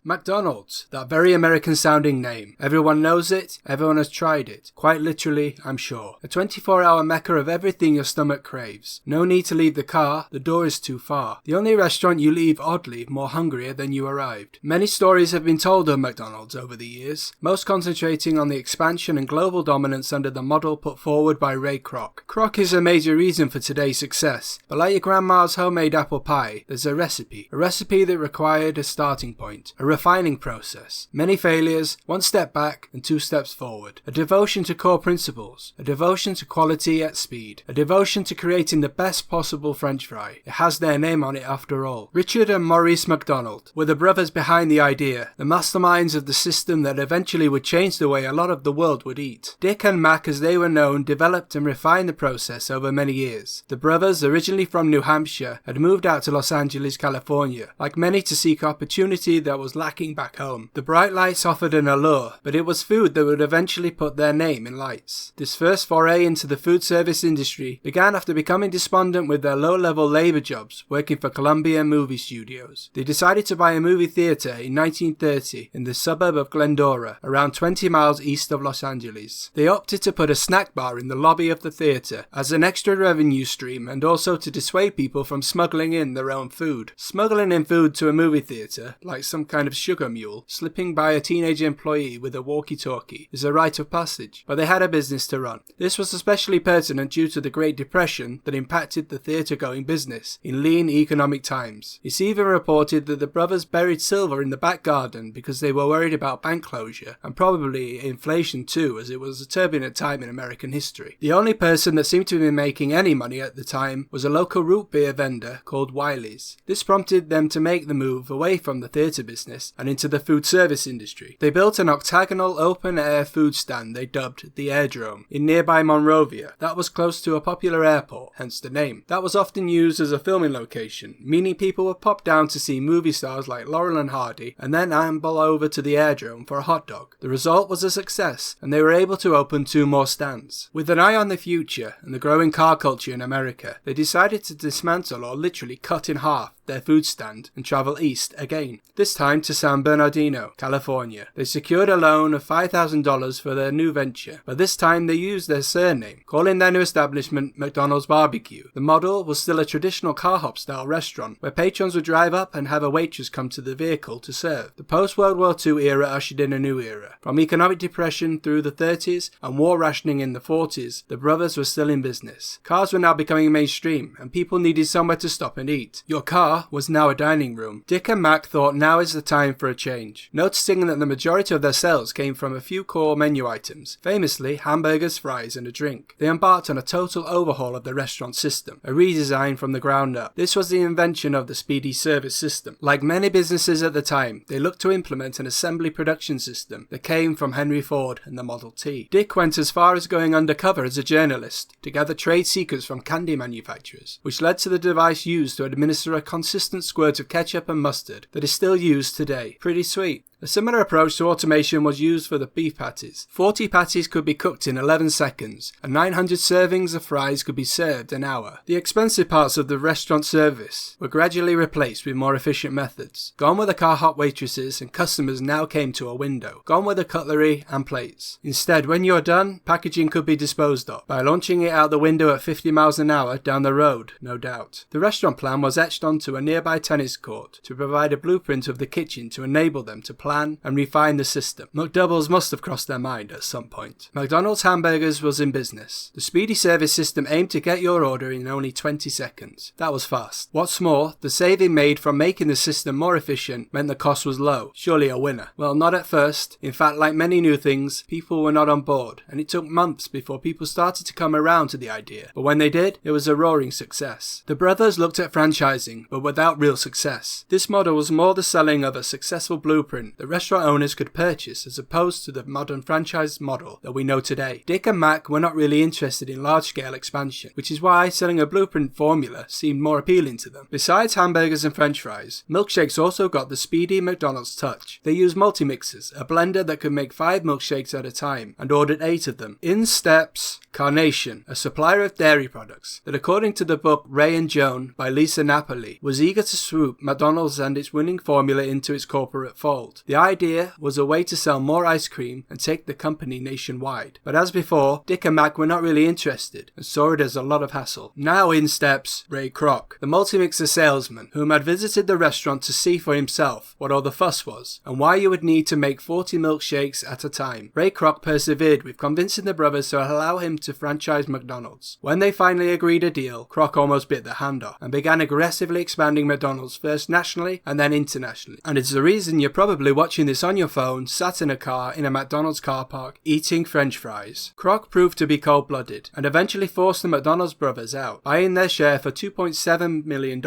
McDonald's, that very American sounding name. Everyone knows it, everyone has tried it. Quite literally, I'm sure. A 24-hour mecca of everything your stomach craves. No need to leave the car, the door is too far. The only restaurant you leave oddly more hungrier than you arrived. Many stories have been told of McDonald's over the years, most concentrating on the expansion and global dominance under the model put forward by Ray Kroc. Kroc is a major reason for today's success, but like your grandma's homemade apple pie, there's a recipe that required a starting point, a refining process, many failures, one step back and two steps forward, a devotion to core principles, a devotion to quality at speed, a devotion to creating the best possible French fry. It has their name on it after all. Richard and Maurice McDonald were the brothers behind the idea, the masterminds of the system that eventually would change the way a lot of the world would eat. Dick and Mac, as they were known, developed and refined the process over many years. The brothers, originally from New Hampshire, had moved out to Los Angeles, California, like many, to seek opportunity that was lacking back home. The bright lights offered an allure, but it was food that would eventually put their name in lights. This first foray into the food service industry began after becoming despondent with their low-level labor jobs working for Columbia movie studios. They decided to buy a movie theater in 1930 in the suburb of Glendora, around 20 miles east of Los Angeles. They opted to put a snack bar in the lobby of the theater as an extra revenue stream and also to dissuade people from smuggling in their own food. Smuggling in food to a movie theater, like some kind of sugar mule, slipping by a teenage employee with a walkie-talkie, is a rite of passage, but they had a business to run. This was especially pertinent due to the Great Depression that impacted the theatre-going business in lean economic times. It's even reported that the brothers buried silver in the back garden because they were worried about bank closure, and probably inflation too, as it was a turbulent time in American history. The only person that seemed to be making any money at the time was a local root beer vendor called Wiley's. This prompted them to make the move away from the theatre business and into the food service industry. They built an octagonal open-air food stand they dubbed the Airdrome in nearby Monrovia. That was close to a popular airport, hence the name. That was often used as a filming location, meaning people would pop down to see movie stars like Laurel and Hardy and then amble over to the Airdrome for a hot dog. The result was a success, and they were able to open 2 more stands. With an eye on the future and the growing car culture in America, they decided to dismantle or literally cut in half their food stand and travel east again, this time to San Bernardino, California. They secured a loan of $5,000 for their new venture, but this time they used their surname, calling their new establishment McDonald's Barbecue. The model was still a traditional car hop style restaurant where patrons would drive up and have a waitress come to the vehicle to serve. The post-World War II era ushered in a new era. From economic depression through the 30s and war rationing in the 40s, the brothers were still in business. Cars were now becoming mainstream and people needed somewhere to stop and eat. Your car was now a dining room. Dick and Mac thought now is the time for a change, noticing that the majority of their sales came from a few core menu items, famously hamburgers, fries and a drink. They embarked on a total overhaul of the restaurant system, a redesign from the ground up. This was the invention of the speedy service system. Like many businesses at the time, they looked to implement an assembly production system that came from Henry Ford and the Model T. Dick went as far as going undercover as a journalist to gather trade secrets from candy manufacturers, which led to the device used to administer a consistent squirt of ketchup and mustard that is still used today. Pretty sweet. A similar approach to automation was used for the beef patties. 40 patties could be cooked in 11 seconds, and 900 servings of fries could be served an hour. The expensive parts of the restaurant service were gradually replaced with more efficient methods. Gone were the car hop waitresses, and customers now came to a window. Gone were the cutlery and plates. Instead, when you're done, packaging could be disposed of by launching it out the window at 50 miles an hour down the road, no doubt. The restaurant plan was etched onto a nearby tennis court to provide a blueprint of the kitchen to enable them to plan and refine the system. McDoubles must have crossed their mind at some point. McDonald's Hamburgers was in business. The speedy service system aimed to get your order in only 20 seconds. That was fast. What's more, the saving made from making the system more efficient meant the cost was low. Surely a winner. Well, not at first. In fact, like many new things, people were not on board, and it took months before people started to come around to the idea. But when they did, it was a roaring success. The brothers looked at franchising, but without real success. This model was more the selling of a successful blueprint that restaurant owners could purchase as opposed to the modern franchise model that we know today. Dick and Mac were not really interested in large-scale expansion, which is why selling a blueprint formula seemed more appealing to them. Besides hamburgers and french fries, milkshakes also got the speedy McDonald's touch. They used multi-mixers, a blender that could make 5 milkshakes at a time, and ordered 8 of them. In steps Carnation, a supplier of dairy products that, according to the book Ray and Joan by Lisa Napoli, was eager to swoop McDonald's and its winning formula into its corporate fold. The idea was a way to sell more ice cream and take the company nationwide. But as before, Dick and Mac were not really interested and saw it as a lot of hassle. Now in steps Ray Kroc, the multi-mixer salesman, whom had visited the restaurant to see for himself what all the fuss was and why you would need to make 40 milkshakes at a time. Ray Kroc persevered with convincing the brothers to allow him to franchise McDonald's. When they finally agreed a deal, Kroc almost bit the hand off and began aggressively expanding McDonald's first nationally and then internationally. And it's the reason you're probably watching this on your phone, sat in a car in a McDonald's car park, eating french fries. Kroc proved to be cold-blooded and eventually forced the McDonald's brothers out, buying their share for $2.7 million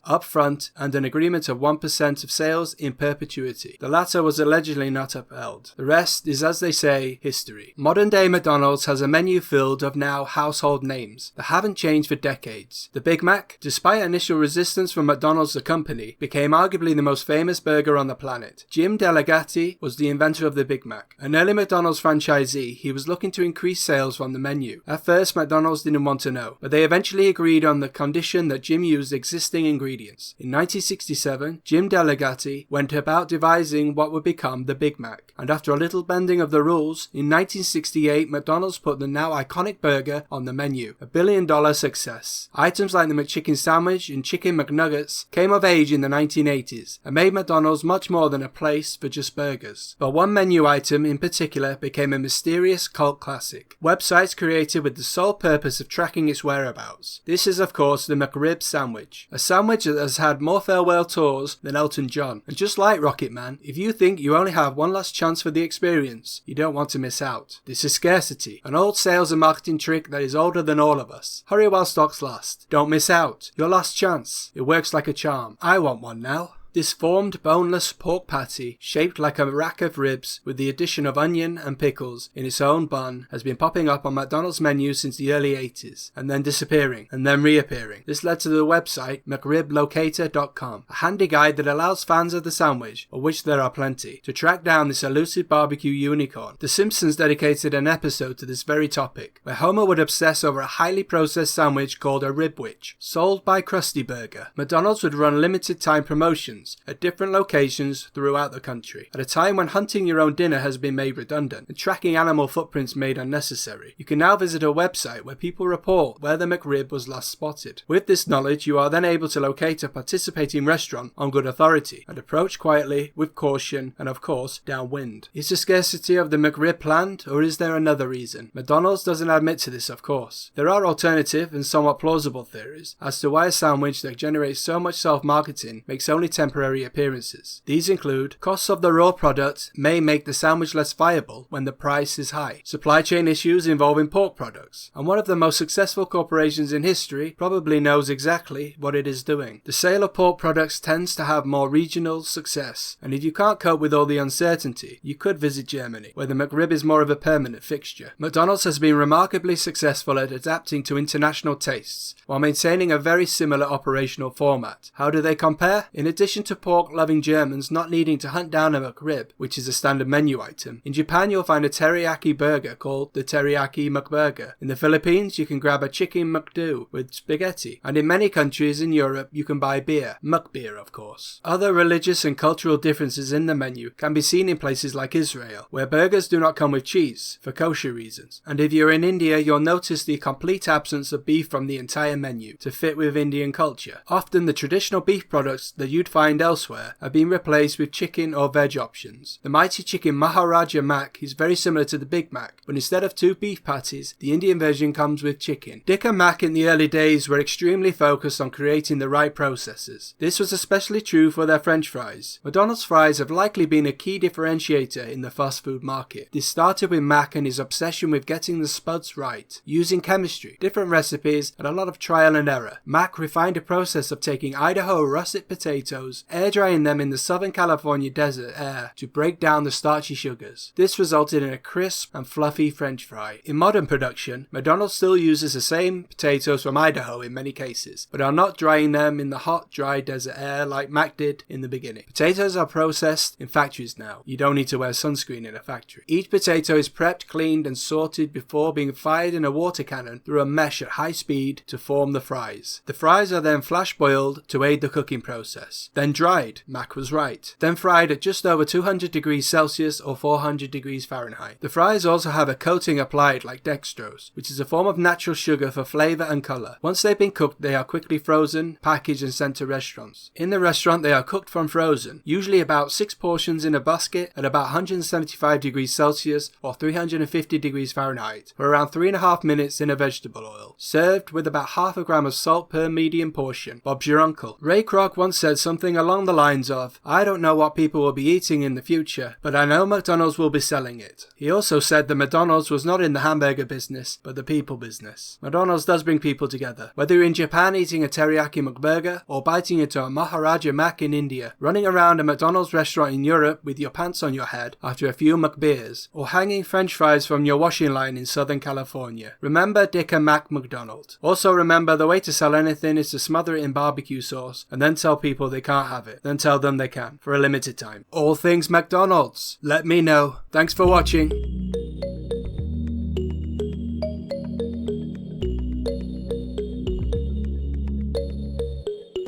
up front and an agreement of 1% of sales in perpetuity. The latter was allegedly not upheld. The rest is, as they say, history. Modern-day McDonald's has a menu filled of now household names that haven't changed for decades. The Big Mac, despite initial resistance from McDonald's the company, became arguably the most famous burger on the planet. Jim Delagatti was the inventor of the Big Mac. An early McDonald's franchisee, he was looking to increase sales from the menu. At first, McDonald's didn't want to know, but they eventually agreed on the condition that Jim used existing ingredients. In 1967, Jim Delagatti went about devising what would become the Big Mac, and after a little bending of the rules, in 1968, McDonald's put the now iconic burger on the menu. $1 billion success. Items like the McChicken sandwich and chicken McNuggets came of age in the 1980s and made McDonald's much more than a place for just burgers. But one menu item in particular became a mysterious cult classic. Websites created with the sole purpose of tracking its whereabouts. This is of course the McRib sandwich. A sandwich that has had more farewell tours than Elton John. And just like Rocket Man, if you think you only have one last chance for the experience, you don't want to miss out. This is scarcity, an old sales and marketing trick that is older than all of us. Hurry while stocks last. Don't miss out. Your last chance. It works like a charm. I want one now. This formed boneless pork patty, shaped like a rack of ribs with the addition of onion and pickles in its own bun, has been popping up on McDonald's menus since the early 80s, and then disappearing, and then reappearing. This led to the website McRibLocator.com, a handy guide that allows fans of the sandwich, of which there are plenty, to track down this elusive barbecue unicorn. The Simpsons dedicated an episode to this very topic, where Homer would obsess over a highly processed sandwich called a Rib Witch, sold by Krusty Burger. McDonald's would run limited time promotions at different locations throughout the country. At a time when hunting your own dinner has been made redundant and tracking animal footprints made unnecessary, you can now visit a website where people report where the McRib was last spotted. With this knowledge, you are then able to locate a participating restaurant on good authority and approach quietly, with caution, and of course, downwind. Is the scarcity of the McRib planned, or is there another reason? McDonald's doesn't admit to this, of course. There are alternative and somewhat plausible theories as to why a sandwich that generates so much self-marketing makes only temporary appearances. These include costs of the raw product may make the sandwich less viable when the price is high, supply chain issues involving pork products, and one of the most successful corporations in history probably knows exactly what it is doing. The sale of pork products tends to have more regional success, and if you can't cope with all the uncertainty, you could visit Germany, where the McRib is more of a permanent fixture. McDonald's has been remarkably successful at adapting to international tastes, while maintaining a very similar operational format. How do they compare? In addition to pork-loving Germans not needing to hunt down a McRib, which is a standard menu item, in Japan you'll find a teriyaki burger called the Teriyaki McBurger. In the Philippines you can grab a chicken McDo with spaghetti, and in many countries in Europe you can buy beer, McBeer of course. Other religious and cultural differences in the menu can be seen in places like Israel, where burgers do not come with cheese, for kosher reasons, and if you're in India you'll notice the complete absence of beef from the entire menu, to fit with Indian culture. Often the traditional beef products that you'd find elsewhere have been replaced with chicken or veg options. The mighty chicken Maharaja Mac is very similar to the Big Mac, but instead of 2 beef patties, the Indian version comes with chicken. Dick and Mac in the early days were extremely focused on creating the right processes. This was especially true for their French fries. McDonald's fries have likely been a key differentiator in the fast food market. This started with Mac and his obsession with getting the spuds right, using chemistry, different recipes, and a lot of trial and error. Mac refined a process of taking Idaho russet potatoes potatoes, air drying them in the Southern California desert air to break down the starchy sugars. This resulted in a crisp and fluffy French fry. In modern production, McDonald's still uses the same potatoes from Idaho in many cases, but are not drying them in the hot, dry desert air like Mac did in the beginning. Potatoes are processed in factories now. You don't need to wear sunscreen in a factory. Each potato is prepped, cleaned and sorted before being fired in a water cannon through a mesh at high speed to form the fries. The fries are then flash boiled to aid the cooking process. Then dried, Mac was right. Then fried at just over 200 degrees Celsius or 400 degrees Fahrenheit. The fries also have a coating applied like dextrose, which is a form of natural sugar for flavor and color. Once they've been cooked, they are quickly frozen, packaged and sent to restaurants. In the restaurant, they are cooked from frozen, usually about 6 portions in a basket at about 175 degrees Celsius or 350 degrees Fahrenheit for around 3.5 minutes in a vegetable oil. Served with about half a gram of salt per medium portion. Bob's your uncle. Ray Kroc once said something along the lines of, "I don't know what people will be eating in the future, but I know McDonald's will be selling it." He also said that McDonald's was not in the hamburger business, but the people business. McDonald's does bring people together. Whether you're in Japan eating a teriyaki McBurger or biting into a Maharaja Mac in India, running around a McDonald's restaurant in Europe with your pants on your head after a few McBeers, or hanging French fries from your washing line in Southern California, remember Dick and Mac McDonald. Also remember, the way to sell anything is to smother it in barbecue sauce and then tell people they can't have it. Then tell them they can, for a limited time. All things McDonald's. Let me know. Thanks for watching.